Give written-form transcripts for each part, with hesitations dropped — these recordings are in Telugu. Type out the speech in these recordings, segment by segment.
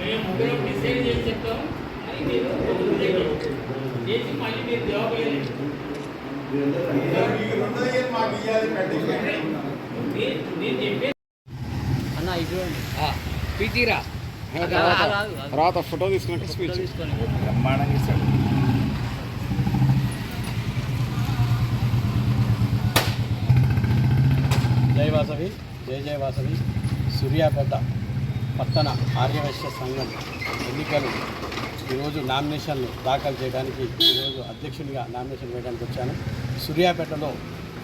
మేము ముగ్గురు డిసైడ్ చేసి చెప్తాం అని మీరు చేసి మళ్ళీ మీరు జవాబు నేను చెప్పే అన్న ఇటువంటి పీటీరా తర్వాత ఫోటో తీసుకుని స్పీచ్ బ్రహ్మాండంగా ఇస్తాడు. జై వాసవి, జై జై వాసవి. సూర్యాపేట పట్టణ ఆర్యవైశ్య సంఘం ఎన్నికలు ఈరోజు నామినేషన్లు దాఖలు చేయడానికి ఈరోజు అధ్యక్షునిగా నామినేషన్ వేయడానికి వచ్చాను. సూర్యాపేటలో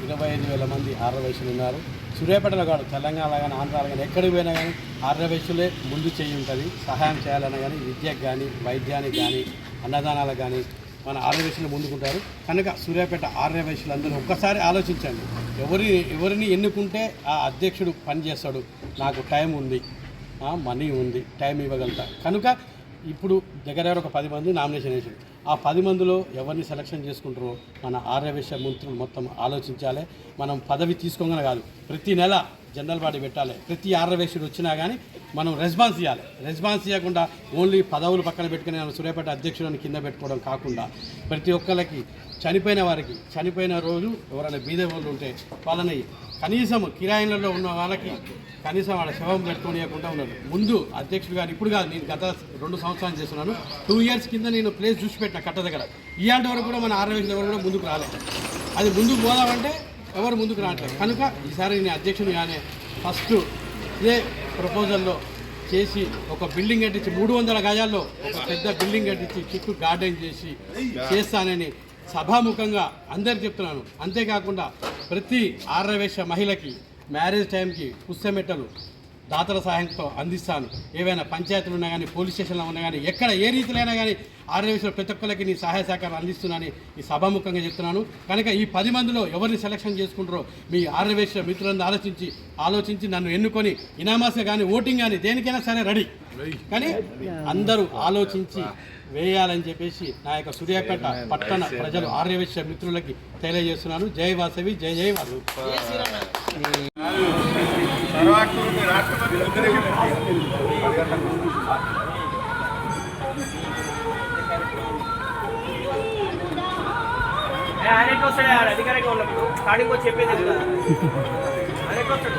25,000 మంది ఆర్యవైశ్యులు ఉన్నారు. సూర్యాపేటలో కాదు, తెలంగాణ కానీ ఆంధ్రాలో కానీ ఎక్కడికి పోయినా కానీ ఆర్యవైశ్యులే ముందు చేయి ఉంటుంది. సహాయం చేయాలన్నా కానీ విద్యకు కానీ వైద్యానికి కానీ అన్నదానాలకు కానీ మన ఆర్యవైశ్యులు ముందుకుంటారు. కనుక సూర్యాపేట ఆర్యవైశ్యులందరూ ఒక్కసారి ఆలోచించండి. ఎవరిని ఎన్నుకుంటే ఆ అధ్యక్షుడు పనిచేస్తాడు. నాకు టైం ఉంది, మనీ ఉంది, టైం ఇవ్వగలుగుతా. కనుక ఇప్పుడు దగ్గర ఒక 10 మంది నామినేషన్ వేసారు. ఆ 10 మందిలో ఎవరిని సెలక్షన్ చేసుకుంటారో మన ఆర్యవైశ్య మంత్రులు మొత్తం ఆలోచించాలి. మనం పదవి తీసుకోగానే కాదు, ప్రతి నెల జనరల్ బాడీ పెట్టాలి. ప్రతి ఆర్యవైశ్యుడు వచ్చినా కానీ మనం రెస్పాన్స్ ఇవ్వాలి. రెస్పాన్స్ ఇవ్వకుండా ఓన్లీ పదవులు పక్కన పెట్టుకుని సూర్యాపేట అధ్యక్షుడిని కింద పెట్టుకోవడం కాకుండా ప్రతి ఒక్కరికి చనిపోయిన వారికి చనిపోయిన రోజు ఎవరైనా బీద వాళ్ళు ఉంటే వాళ్ళని కనీసం కిరాయిలలో ఉన్న వాళ్ళకి కనీసం వాళ్ళ శవం పెట్టుకోనియకుండా ఉన్నారు. ముందు అధ్యక్షుడు గారు ఇప్పుడు కాదు, నేను గత 2 సంవత్సరాలు చేస్తున్నాను. 2 ఇయర్స్ కింద నేను ప్లేస్ చూసి పెట్టిన కట్ట దగ్గర. ఇలాంటి వరకు కూడా మన ఆర్యవైశ్యులు ఎవరు కూడా ముందుకు రాలేదు. అది ముందుకు పోదామంటే ఎవరు ముందుకు రావట్లేదు. కనుక ఈసారి నేను అధ్యక్షుడు కానీ ఫస్ట్ ఇదే ప్రపోజల్లో చేసి ఒక బిల్డింగ్ కట్టించి 300 గజాల్లో ఒక పెద్ద బిల్డింగ్ కట్టించి చుట్టూ గార్డెన్ చేసి చేస్తానని సభాముఖంగా అందరికి చెప్తున్నాను. అంతేకాకుండా ప్రతి ఆర్యవైశ్య మహిళకి మ్యారేజ్ టైంకి పుస్తమెట్టలు దాతల సహాయంతో అందిస్తాను. ఏవైనా పంచాయతీలు ఉన్నా కానీ పోలీస్ స్టేషన్లో ఉన్నా కానీ ఎక్కడ ఏ రీతిలో అయినా కానీ ఆర్యవైశ్యులు ప్రతి ఒక్కరికి నీ సహాయ సహకారం అందిస్తున్నానని ఈ సభాముఖంగా చెప్తున్నాను. కనుక ఈ 10 మందిలో ఎవరిని సెలక్షన్ చేసుకుంటారో మీ ఆర్యవైశ్య మిత్రులను ఆలోచించి నన్ను ఎన్నుకొని ఇనామాసే కానీ ఓటింగ్ కానీ దేనికైనా సరే రెడీ. కానీ అందరూ ఆలోచించి వేయాలని చెప్పేసి నా యొక్క సూర్యాపేట పట్టణ ప్రజలు ఆర్యవైశ్య మిత్రులకి తెలియజేస్తున్నాను. జై వాసవి, జై జై వాసవి. ఆయనకి వస్తాడు, అధికారిగా ఉన్నప్పుడు స్టార్టింగ్ వచ్చి చెప్పేది ఆయనకి వస్తాడు.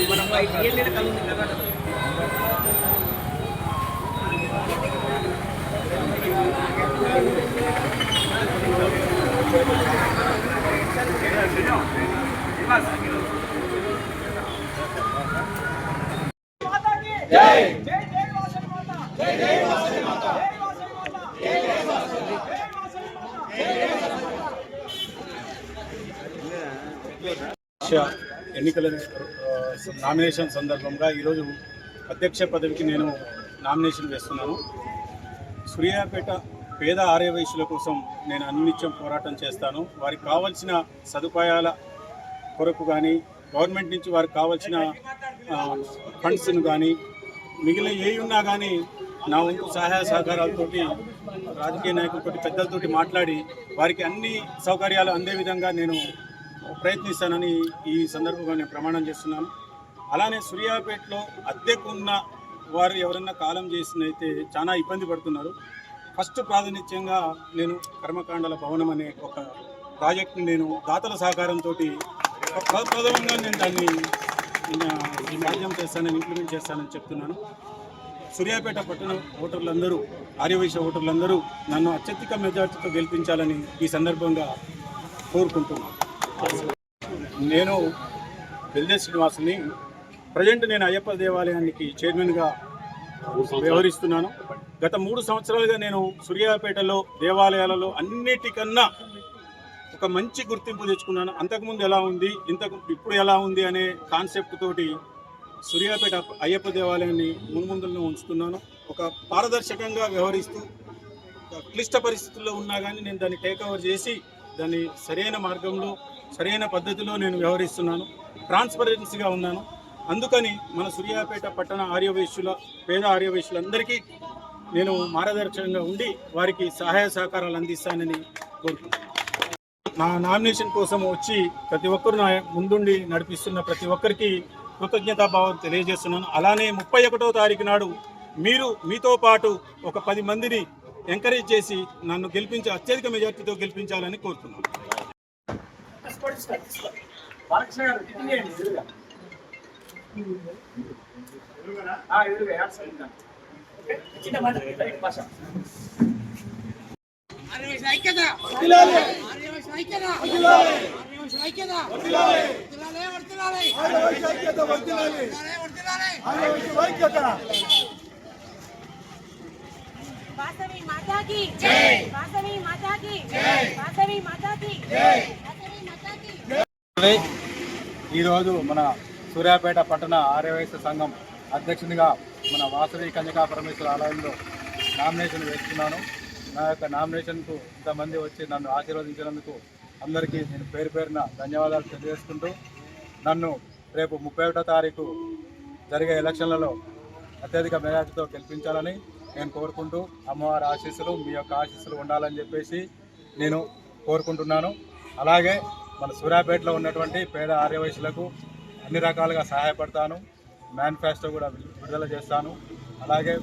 మనం కలు ఉంది కదా. ఎన్నికల నామినేషన్ సందర్భంగా ఈరోజు అధ్యక్ష పదవికి నేను నామినేషన్ వేస్తున్నాను. సూర్యాపేట పేద ఆర్యవైశ్యుల కోసం నేను అన్నిత్యం పోరాటం చేస్తాను. వారికి కావాల్సిన సదుపాయాల కొరకు కానీ గవర్నమెంట్ నుంచి వారికి కావాల్సిన ఫండ్స్ను కానీ మిగిలిన ఏ ఉన్నా కానీ నా వంతు సహాయ సహకారాలతోటి రాజకీయ నాయకులతో పెద్దలతోటి మాట్లాడి వారికి అన్ని సౌకర్యాలు అందే విధంగా నేను ప్రయత్నిస్తానని ఈ సందర్భంగా నేను ప్రమాణం చేస్తున్నాను. అలానే సూర్యాపేటలో అద్దెకున్న వారు ఎవరన్నా కాలం చేసినైతే చాలా ఇబ్బంది పడుతున్నారు. ఫస్ట్ ప్రాతినిధ్యంగా నేను కర్మకాండల భవనం అనే ఒక ప్రాజెక్ట్ని నేను దాతల సహకారంతో ప్రథమంగా నేను దాన్ని సాధ్యం చేస్తానని ఇంప్లిమెంట్ చేస్తానని చెప్తున్నాను. సూర్యాపేట పట్టణ ఓటర్లందరూ ఆర్యవైశ్య ఓటర్లందరూ నన్ను అత్యధిక మెజార్టీతో గెలిపించాలని ఈ సందర్భంగా కోరుకుంటున్నాను. నేను వెల్దే శ్రీనివాసుని. ప్రజెంట్ నేను అయ్యప్ప దేవాలయానికి చైర్మన్గా వ్యవహరిస్తున్నాను. గత 3 సంవత్సరాలుగా నేను సూర్యాపేటలో దేవాలయాలలో అన్నిటికన్నా ఒక మంచి గుర్తింపు తెచ్చుకున్నాను. అంతకుముందు ఎలా ఉంది, ఇప్పుడు ఎలా ఉంది అనే కాన్సెప్ట్ తోటి సూర్యాపేట అయ్యప్ప దేవాలయాన్ని ముందులో ఉంచుతున్నాను. ఒక పారదర్శకంగా వ్యవహరిస్తూ క్లిష్ట పరిస్థితుల్లో ఉన్నా కానీ నేను దాన్ని టేక్ ఓవర్ చేసి దాన్ని సరైన మార్గంలో సరైన పద్ధతిలో నేను వ్యవహరిస్తున్నాను. ట్రాన్స్పరెన్సీగా ఉన్నాను. అందుకని మన సూర్యాపేట పట్టణ ఆర్యవైశ్యుల పేద ఆర్యవైశ్యులందరికీ నేను మార్గదర్శకంగా ఉండి వారికి సహాయ సహకారాలు అందిస్తానని కోరుకుంటున్నాను. నా నామినేషన్ కోసం వచ్చి ప్రతి ఒక్కరు నా ముందుండి నడిపిస్తున్న ప్రతి ఒక్కరికి కృతజ్ఞతాభావం తెలియజేస్తున్నాను. అలానే 31వ తారీఖు నాడు మీతో పాటు ఒక 10 మందిని ఎంకరేజ్ చేసి నన్ను గెలిపించి అత్యధిక మెజార్టీతో గెలిపించాలని కోరుతున్నాను. वासवी माता की जय, वासवी माता की जय, वासवी माता की जय, वासवी माता की जय। ఈరోజు మన సూర్యాపేట పట్టణ ఆర్యవైశ్య సంఘం అధ్యక్షునిగా మన వాసవి కన్యకా పరమేశ్వర ఆలయంలో నామినేషన్ వేస్తున్నాను. నా యొక్క నామినేషన్కు ఇంతమంది వచ్చి నన్ను ఆశీర్వదించినందుకు అందరికీ నేను పేరు పేరున ధన్యవాదాలు తెలియజేసుకుంటూ నన్ను రేపు 31వ తారీఖు జరిగే ఎలక్షన్లలో అత్యధిక మెజార్టీతో గెలిపించాలని నేను కోరుకుంటూ అమ్మవారి ఆశీస్సులు మీ యొక్క ఆశీస్సులు ఉండాలని చెప్పేసి నేను కోరుకుంటున్నాను. అలాగే మన సూర్యాపేటలో ఉన్నటువంటి పేద ఆర్యవైశ్యులకు అన్ని రకాలుగా సహాయపడతాను. మేనిఫెస్టో కూడా విడుదల చేస్తాను. అలాగే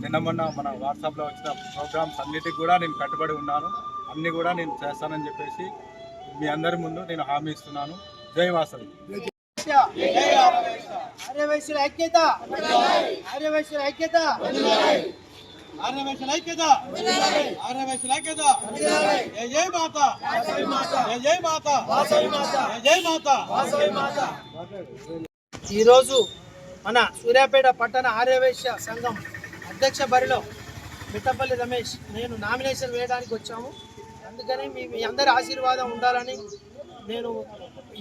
నిన్న మొన్న మన వాట్సాప్లో వచ్చిన ప్రోగ్రామ్స్ అన్నిటికి కూడా నేను కట్టుబడి ఉన్నాను. అన్నీ కూడా నేను చేస్తానని చెప్పేసి మీ అందరి ముందు నేను హామీ ఇస్తున్నాను. జై వాసవి. ఆర్యవైశ్యుల ఐక్యత, ఆర్యవైశ్యుల ఐక్యత, ఆర్యవైశ్యుల ఐక్యత, ఆర్యవైశ్యుల ఐక్యత. జై జై మాత, జై జై మాత, జై మాత. ఈరోజు మన సూర్యాపేట పట్టణ ఆర్యవైశ్య సంఘం అధ్యక్ష బరిలో మిట్టపల్లి రమేష్ నేను నామినేషన్ వేయడానికి వచ్చాము. అందుకని మీ అందరి ఆశీర్వాదం ఉండాలని నేను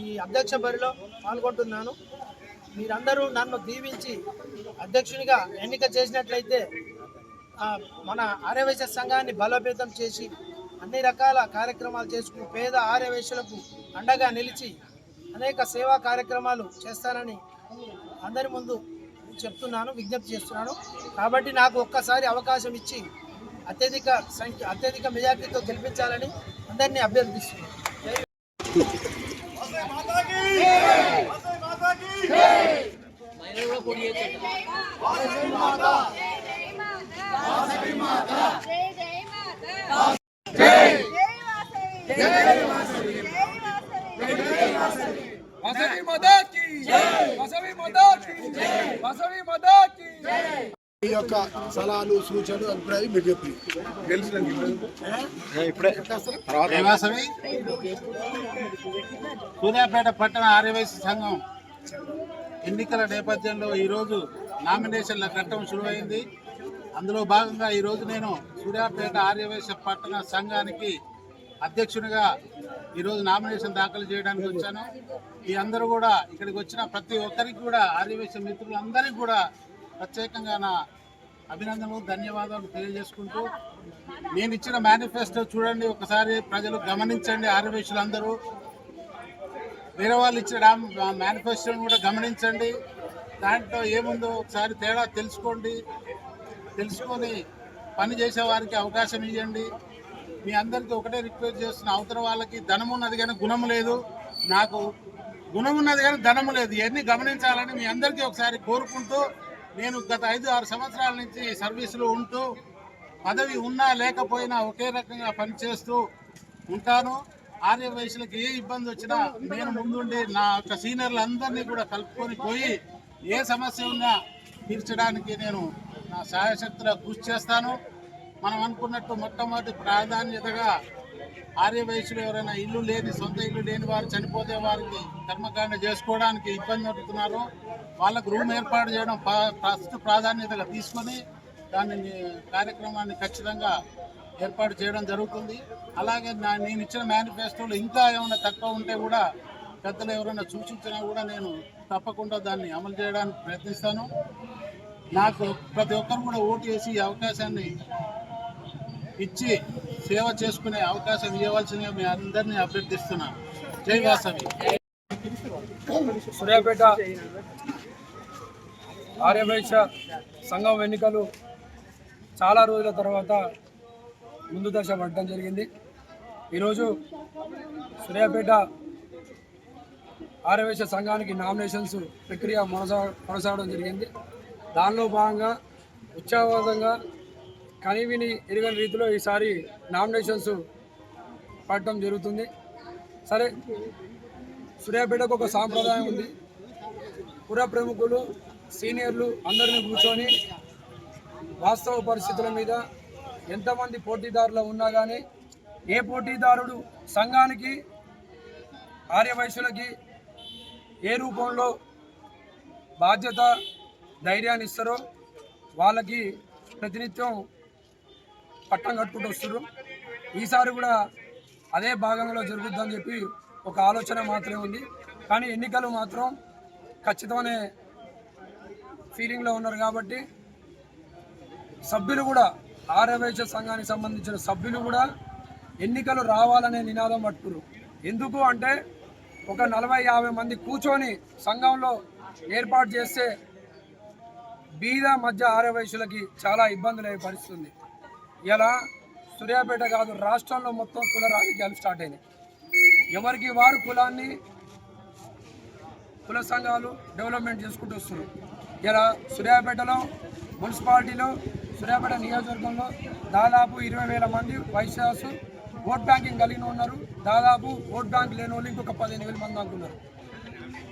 ఈ అధ్యక్ష బరిలో పాల్గొంటున్నాను. మీరందరూ నన్ను దీవించి అధ్యక్షునిగా ఎన్నిక చేసినట్లయితే మన ఆర్యవైశ్య సంఘాన్ని బలోపేతం చేసి అన్ని రకాల కార్యక్రమాలు చేసుకుని పేద ఆర్యవైశ్యులకు అండగా నిలిచి అనేక సేవా కార్యక్రమాలు చేస్తానని అందరి ముందు చెప్తున్నాను, విజ్ఞప్తి చేస్తున్నాను. కాబట్టి నాకు ఒక్కసారి అవకాశం ఇచ్చి అత్యధిక మెజార్టీతో గెలిపించాలని అందరినీ అభ్యర్థిస్తున్నాను. ఈ యొక్క సలహాలు సూచనలు అభిప్రాయం మీరు చెప్పి సూర్యాపేట పట్టణ ఆర్యవైశ్య సంఘం ఎన్నికల నేపథ్యంలో ఈరోజు నామినేషన్ల ఘట్టం శురువైంది. అందులో భాగంగా ఈరోజు నేను సూర్యాపేట ఆర్యవైశ్య పట్టణ సంఘానికి అధ్యక్షునిగా ఈరోజు నామినేషన్ దాఖలు చేయడానికి వచ్చాను. ఈ అందరూ కూడా ఇక్కడికి వచ్చిన ప్రతి ఒక్కరికి కూడా ఆర్యవైశ్య మిత్రులందరికీ కూడా ప్రత్యేకంగా నా అభినందనలు ధన్యవాదాలు తెలియజేసుకుంటూ నేను ఇచ్చిన మేనిఫెస్టో చూడండి, ఒకసారి ప్రజలు గమనించండి. ఆర్యవైశ్యులందరూ వేరే వాళ్ళు ఇచ్చిన మేనిఫెస్టోని కూడా గమనించండి. దాంట్లో ఏముందో ఒకసారి తేడా తెలుసుకొని పని చేసే వారికి అవకాశం ఇవ్వండి. మీ అందరికీ ఒకటే రిక్వెస్ట్ చేస్తున్న, అవతల వాళ్ళకి ధనం ఉన్నది కానీ గుణం లేదు, నాకు గుణం ఉన్నది కానీ ధనము లేదు. ఇవన్నీ గమనించాలని మీ అందరికీ ఒకసారి కోరుకుంటూ, నేను గత 5-6 సంవత్సరాల నుంచి సర్వీసులో ఉంటూ పదవి ఉన్నా లేకపోయినా ఒకే రకంగా పనిచేస్తూ ఉంటాను. ఆర్యవైశ్యులకు ఏ ఇబ్బంది వచ్చినా నేను ముందుండి నా యొక్క సీనియర్లందరినీ కూడా కలుపుకొని పోయి ఏ సమస్య ఉన్నా తీర్చడానికి నేను నా సహాయశక్తులా కృషి చేస్తాను. మనం అనుకున్నట్టు మొట్టమొదటి ప్రాధాన్యతగా ఆర్యవైశ్యులు ఎవరైనా ఇల్లు లేని సొంత ఇల్లు లేని వారు చనిపోతే వారికి కర్మకాండ చేసుకోవడానికి ఇబ్బంది పడుతున్నారో వాళ్ళకు రూమ్ ఏర్పాటు చేయడం ఫస్ట్ ప్రాధాన్యతగా తీసుకొని దానిని కార్యక్రమాన్ని ఖచ్చితంగా ఏర్పాటు చేయడం జరుగుతుంది. అలాగే నేను ఇచ్చిన మేనిఫెస్టోలో ఇంకా ఏమైనా తక్కువ ఉంటే కూడా పెద్దలు ఎవరైనా సూచించినా కూడా నేను తప్పకుండా దాన్ని అమలు చేయడానికి ప్రయత్నిస్తాను. నాకు ప్రతి ఒక్కరు కూడా ఓటు వేసి ఈ అవకాశాన్ని ఇచ్చి సేవ చేసుకునే అవకాశం ఇవ్వవలసిందిగా మీ అందరినీ అభ్యర్థిస్తున్నాను. జై వాసవి. సూర్యాపేట ఆర్యవైశ్య సంఘం ఎన్నికలు చాలా రోజుల తర్వాత ముందు దశ పడడం జరిగింది. ఈరోజు సూర్యాపేట ఆర్యవైశ్య సంఘానికి నామినేషన్స్ ప్రక్రియ కొనసాగడం జరిగింది. దానిలో భాగంగా ఉత్సాహవంతంగా కనివిని ఎరుగని రీతిలో ఈసారి నామినేషన్స్ పడటం జరుగుతుంది. సరే, సూర్యాపేటకు ఒక సాంప్రదాయం ఉంది. పుర ప్రముఖులు సీనియర్లు అందరినీ కూర్చొని వాస్తవ పరిస్థితుల మీద ఎంతమంది పోటీదారులు ఉన్నా కానీ ఏ పోటీదారుడు సంఘానికి ఆర్యవైశ్యులకి ఏ రూపంలో బాధ్యత ధైర్యాన్ని ఇస్తారో వాళ్ళకి ప్రతినిత్యం పట్టం కట్టుకుంటూ వస్తారు. ఈసారి కూడా అదే భాగంలో జరుగుతుందని చెప్పి ఒక ఆలోచన మాత్రమే ఉంది. కానీ ఎన్నికలు మాత్రం ఖచ్చితమనే ఫీలింగ్లో ఉన్నారు కాబట్టి సభ్యులు కూడా ఆర్యవైశ్య సంఘానికి సంబంధించిన సభ్యులు కూడా ఎన్నికలు రావాలనే నినాదం పట్టుకురు. ఎందుకు అంటే ఒక 40-50 మంది కూర్చొని సంఘంలో ఏర్పాటు చేస్తే బీద మధ్య ఆర్యవైశ్యులకి చాలా ఇబ్బందులు అయ్యే పరిస్థితుంది. ఇలా సూర్యాపేట కాదు, రాష్ట్రంలో మొత్తం కుల రాజకీయాలు స్టార్ట్ అయినాయి. ఎవరికి వారు కుల సంఘాలు డెవలప్మెంట్ చేసుకుంటూ వస్తున్నారు. ఇలా సూర్యాపేటలో మున్సిపాలిటీలో సూర్యాపేట నియోజకవర్గంలో దాదాపు 20,000 మంది వైశ్యాసు ఓట్ బ్యాంకింగ్ కలిగి ఉన్నారు. దాదాపు ఓట్ బ్యాంక్ లేని వాళ్ళు ఇంకొక 15,000 మంది అనుకున్నారు.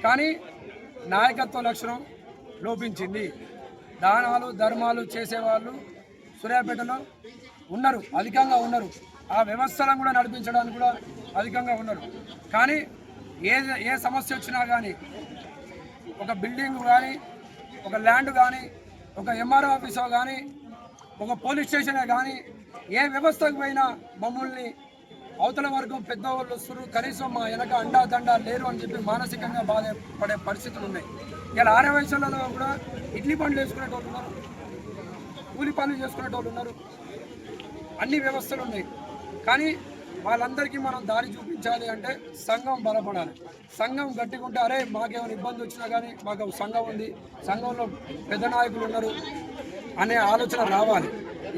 కానీ నాయకత్వ లక్షణం లోపించింది. దానాలు ధర్మాలు చేసేవాళ్ళు సూర్యాపేటలో ఉన్నారు, అధికంగా ఉన్నారు. ఆ వ్యవస్థలను కూడా నడిపించడానికి కూడా అధికంగా ఉన్నారు. కానీ ఏ సమస్య వచ్చినా కానీ ఒక బిల్డింగ్ కానీ, ఒక ల్యాండ్ కానీ, ఒక ఎంఆర్ఓ ఆఫీసో కానీ, ఒక పోలీస్ స్టేషనే కానీ ఏ వ్యవస్థకు పోయినా మమ్మల్ని అవతల వర్గం పెద్దవాళ్ళు వస్తున్నారు, కనీసం మా వెనక అండాదండా లేరు అని చెప్పి మానసికంగా బాధపడే పరిస్థితులు ఉన్నాయి. ఇలా ఆర్యవైశ్యులలో కూడా ఇడ్లీ పనులు వేసుకునేటోళ్ళు ఉన్నారు, కూలి పనులు చేసుకునేటోళ్ళు ఉన్నారు, అన్ని వ్యవస్థలు ఉన్నాయి. కానీ వాళ్ళందరికీ మనం దారి చూపించాలి అంటే సంఘం బలపడాలి. సంఘం గట్టిగా ఉంటే అరే మాకేమైనా ఇబ్బంది వచ్చినా కానీ మాకు సంఘం ఉంది, సంఘంలో పెద్ద నాయకులు ఉన్నారు అనే ఆలోచన రావాలి.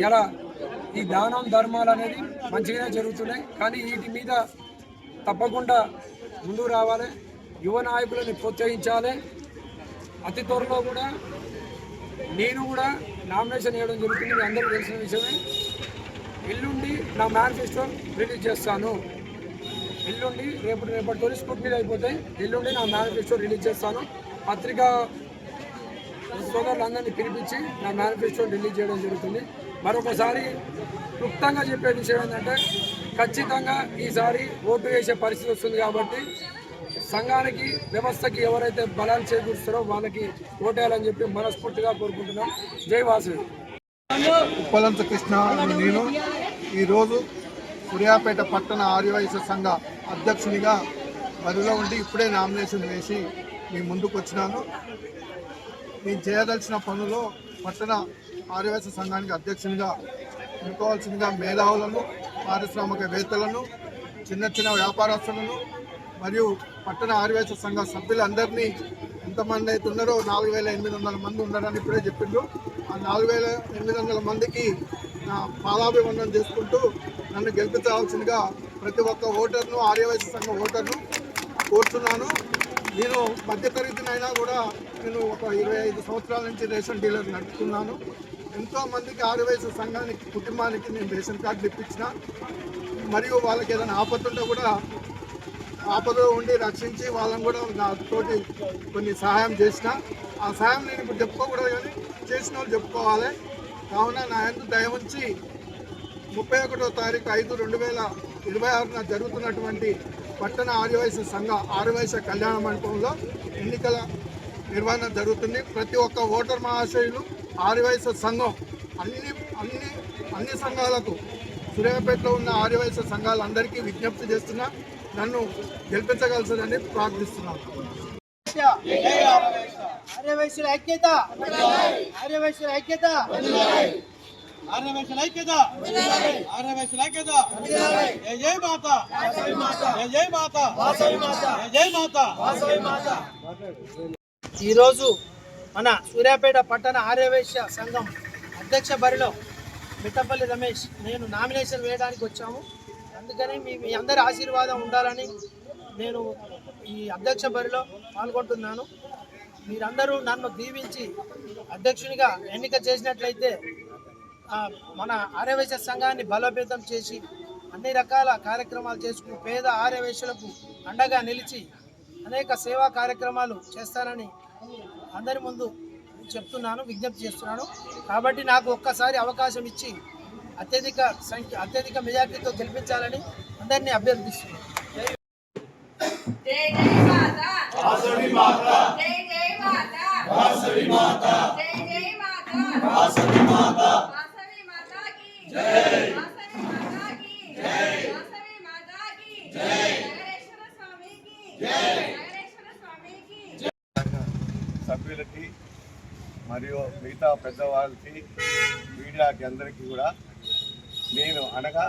ఇలా ఈ దానం ధర్మాలు అనేది మంచిగానే జరుగుతున్నాయి. కానీ వీటి మీద తప్పకుండా ముందుకు రావాలి, యువ నాయకులని ప్రోత్సహించాలి. అతి త్వరలో కూడా నేను కూడా నామినేషన్ వేయడం జరుగుతుంది. మీ అందరికీ తెలిసిన విషయమే. ఎల్లుండి నా మేనిఫెస్టో రిలీజ్ చేస్తాను. ఎల్లుండి రేపటి తొలి స్కూటీ అయిపోతే ఎల్లుండి నా మేనిఫెస్టో రిలీజ్ చేస్తాను. పత్రికా సోదరులందరినీ పిలిపించి నా మేనిఫెస్టో రిలీజ్ చేయడం జరుగుతుంది. మరొకసారి క్లుప్తంగా చెప్పే విషయం ఏంటంటే ఖచ్చితంగా ఈసారి ఓటు వేసే పరిస్థితి వస్తుంది. కాబట్టి సంఘానికి వ్యవస్థకి ఎవరైతే బలాలు చేకూరుస్తారో వాళ్ళకి ఓటేయాలని చెప్పి మనస్ఫూర్తిగా కోరుకుంటున్నాం. జై వాసవి. ఉప్పలంత కృష్ణ నేను ఈరోజు సూర్యాపేట పట్టణ ఆర్యవైశ్య సంఘ అధ్యక్షునిగా బరిలో ఉండి ఇప్పుడే నామినేషన్ వేసి మీ ముందుకు వచ్చినాను. నేను చేయదలిచిన పనులు పట్టణ ఆర్యవైశ్య సంఘానికి అధ్యక్షునిగా ఎన్నుకోవాల్సిందిగా మేధావులను, పారిశ్రామికవేత్తలను, చిన్న వ్యాపారస్తులను మరియు పట్టణ ఆర్యవైశ్య సంఘ సభ్యులందరినీ ఎంతమంది అయితే ఉన్నారో 4,800 మంది ఉన్నారని ఇప్పుడే చెప్పిండ్రు. ఆ 4,800 మందికి నా పాదాభివందనం చేసుకుంటూ నన్ను గెలిపించాల్సిందిగా ప్రతి ఒక్క ఓటర్ను, ఆర్యవైశ్య సంఘ ఓటర్ను కోరుతున్నాను. నేను మధ్యతరగతినైనా కూడా నేను ఒక 25 సంవత్సరాల నుంచి రేషన్ డీలర్ నడుపుతున్నాను. ఎంతోమందికి ఆర్యవైశ్య సంఘానికి కుటుంబానికి నేను రేషన్ కార్డులు ఇప్పించిన, మరియు వాళ్ళకి ఏదైనా ఆపత్తుంటే కూడా ఆపదలో ఉండి రక్షించి వాళ్ళని కూడా నాతోటి కొన్ని సహాయం చేసిన. ఆ సహాయం నేను ఇప్పుడు చెప్పుకోకూడదు, కానీ చేసిన వాళ్ళు చెప్పుకోవాలి. కావున నా యందు దయ ఉంచి 31వ తారీఖు 5/2026 జరుగుతున్నటువంటి పట్టణ ఆర్యవైశ్య సంఘ ఆర్యవైశ్య కళ్యాణ మండపంలో ఎన్నికల నిర్వహణ జరుగుతుంది. ప్రతి ఒక్క ఓటర్ మహాశయులు ఆర్యవైశ్య సంఘం అన్ని సంఘాలకు సూర్యాపేటలో ఉన్న ఆర్యవైశ్య సంఘాలందరికీ విజ్ఞప్తి చేస్తున్నా, నన్ను గెలిపించగలసని ప్రార్థిస్తున్నాను. ఆర్యవైశ్యుల ఐక్యత, ఆర్యవైశ్యుల ఐక్యత, ఆర్యవైశ్యుల ఐక్యత, ఆర్యవైశ్యుల ఐక్యత. జై జై మాత, జై జై మాత, జై జై మాత. ఈరోజు మన సూర్యాపేట పట్టణ ఆర్యవైశ్య సంఘం అధ్యక్ష బరిలో మిట్టపల్లి రమేష్ నేను నామినేషన్ వేయడానికి వచ్చాము. అందుకని మీ అందరి ఆశీర్వాదం ఉండాలని నేను ఈ అధ్యక్ష బరిలో పాల్గొంటున్నాను. మీరందరూ నన్ను దీవించి అధ్యక్షునిగా ఎన్నిక చేసినట్లయితే మన ఆర్యవైశ్య సంఘాన్ని బలోపేతం చేసి అన్ని రకాల కార్యక్రమాలు చేసుకుని పేద ఆర్యవైశ్యులకు అండగా నిలిచి అనేక సేవా కార్యక్రమాలు చేస్తానని అందరి ముందు చెప్తున్నాను, విజ్ఞప్తి చేస్తున్నాను. కాబట్టి నాకు ఒక్కసారి అవకాశం ఇచ్చి అత్యధిక మెజార్టీతో గెలిపించాలని అందరినీ అభ్యర్థిస్తున్నాను. జై జై మాతా, వాసవి మాతా, జై జై మాతా, వాసవి మాతా, జై జై మాతా, వాసవి మాతా, వాసవి మాతా की జై, వాసవి మాతా की జై, వాసవి మాతా की జై, నగరేశ్వర స్వామి की జై, నగరేశ్వర స్వామి की జై. సభ్యులకి మరియు మిగతా పెద్దవాళ్ళకి మీడియాకి అందరికీ కూడా నేను అనగా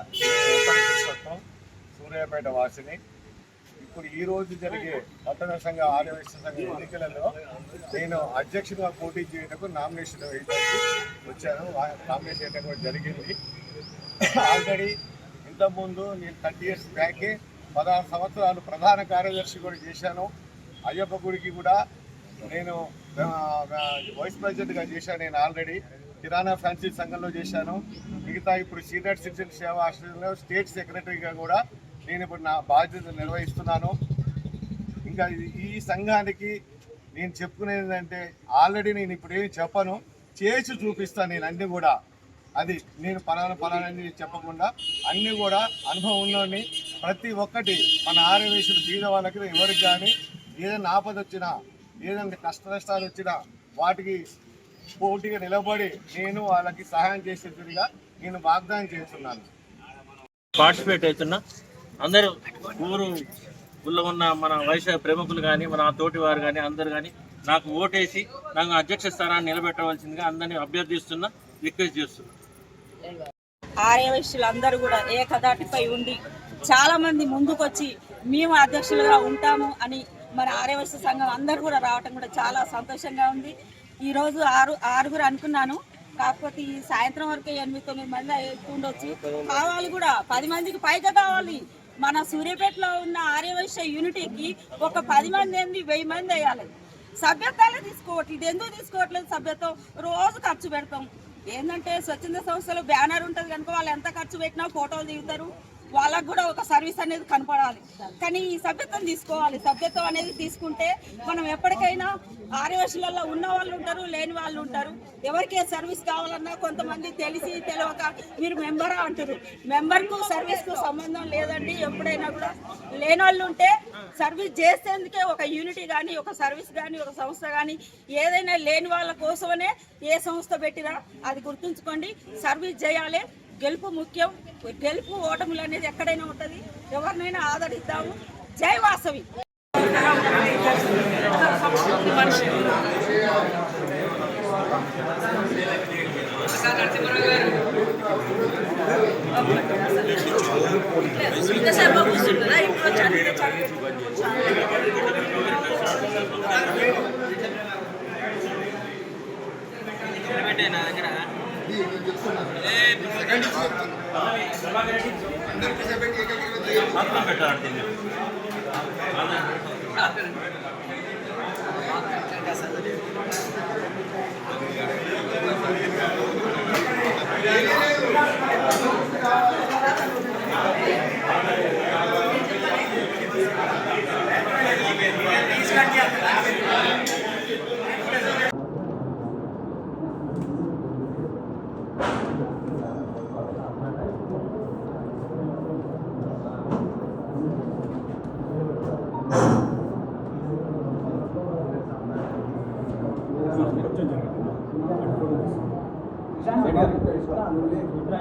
సూర్యాపేట వాసిని. ఇప్పుడు ఈ రోజు జరిగే పట్టణ సంఘ ఆర్యవైశ్య సంఘ ఎన్నికలలో నేను అధ్యక్షుడిగా పోటీ చేయడానికి నామినేషన్ వేయడానికి వచ్చాను. నామినేషన్ వేయడం కూడా జరిగింది. ఆల్రెడీ ఇంతకుముందు నేను 30 years బ్యాకే 16 సంవత్సరాలు ప్రధాన కార్యదర్శి కూడా చేశాను. అయ్యప్ప గుడికి కూడా నేను వైస్ ప్రెసిడెంట్గా చేశాను. నేను ఆల్రెడీ కిరాణా ఫ్యాన్సీ సంఘంలో చేశాను. మిగతా ఇప్పుడు సీనియర్ సిటిజన్ సేవా ఆశ్రయంలో స్టేట్ సెక్రటరీగా కూడా నేను ఇప్పుడు నా బాధ్యత నిర్వహిస్తున్నాను. ఇంకా ఈ సంఘానికి నేను చెప్పుకునేది ఏంటంటే ఆల్రెడీ నేను ఇప్పుడు ఏమి చెప్పను, చేసి చూపిస్తాను. నేను అన్నీ కూడా అది నేను పలానా చెప్పకుండా అన్నీ కూడా అనుభవం ఉన్నోని ప్రతి ఒక్కటి మన ఆర్యవైశ్యులు బీద వాళ్ళకి ఎవరికి కానీ ఏదైనా ఆపద వచ్చినా ఏదైనా కష్ట నష్టాలు వచ్చినా వాటికి పోటీగా నిలబడి నేను వాళ్ళకి సహాయం చేసేట్టుగా నేను వాగ్దానం చేస్తున్నాను. పార్టిసిపేట్ అవుతున్నా అందరూ ఊళ్ళో ఉన్న మన వైశ్య ప్రముఖులు కానీ మన తోటి వారు కానీ అందరు కానీ నాకు ఓటేసి నాకు అధ్యక్ష స్థానాన్ని నిలబెట్టవలసిందిగా అందరినీ అభ్యర్థిస్తున్నా, రిక్వెస్ట్ చేస్తున్నా. ఆర్యవైశ్యులు అందరూ కూడా ఏకదాటిపై ఉండి చాలా మంది ముందుకొచ్చి మేము అధ్యక్షులుగా ఉంటాము అని మన ఆర్యవైశ్య సంఘం అందరూ కూడా రావటం కూడా చాలా సంతోషంగా ఉంది. ఈరోజు ఆరుగురు అనుకున్నాను, కాకపోతే ఈ సాయంత్రం వరకు 8-9 మంది ఉండొచ్చు. కావాలి కూడా 10 మందికి పైగా కావాలి. మన సూర్యాపేటలో ఉన్న ఆర్యవైశ్య యూనిటీకి ఒక 10 మంది ఏంది 1000 మంది వేయాలి. సభ్యత్వాలే తీసుకోవట్లేదు. ఎందుకు తీసుకోవట్లేదు? సభ్యత్వం రోజు ఖర్చు పెడతాం. ఏంటంటే స్వచ్ఛంద సంస్థలు బ్యానర్ ఉంటుంది కనుక వాళ్ళు ఎంత ఖర్చు పెట్టినా ఫోటోలు దిగుతారు. వాళ్ళకు కూడా ఒక సర్వీస్ అనేది కనపడాలి. కానీ ఈ సభ్యత్వం తీసుకోవాలి. సభ్యత్వం అనేది తీసుకుంటే మనం ఎప్పటికైనా ఆర్యవైశ్యులలో ఉన్న వాళ్ళు ఉంటారు, లేని వాళ్ళు ఉంటారు. ఎవరికి సర్వీస్ కావాలన్నా కొంతమంది తెలిసి తెలియక మీరు మెంబరా అంటారు. మెంబర్కు సర్వీస్కు సంబంధం లేదండి. ఎప్పుడైనా కూడా లేని వాళ్ళు ఉంటే సర్వీస్ చేసేందుకే ఒక యూనిటీ కానీ ఒక సర్వీస్ కానీ ఒక సంస్థ కానీ ఏదైనా లేని వాళ్ళ కోసమనే ఏ సంస్థ పెట్టినా అది గుర్తుంచుకోండి. సర్వీస్ చేయాలి. గెలుపు ముఖ్యం. గెలుపు ఓటములు అనేది ఎక్కడైనా ఉంటుంది. ఎవరినైనా ఆదరిద్దాము. జై వాసవి.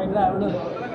ఇక్కడ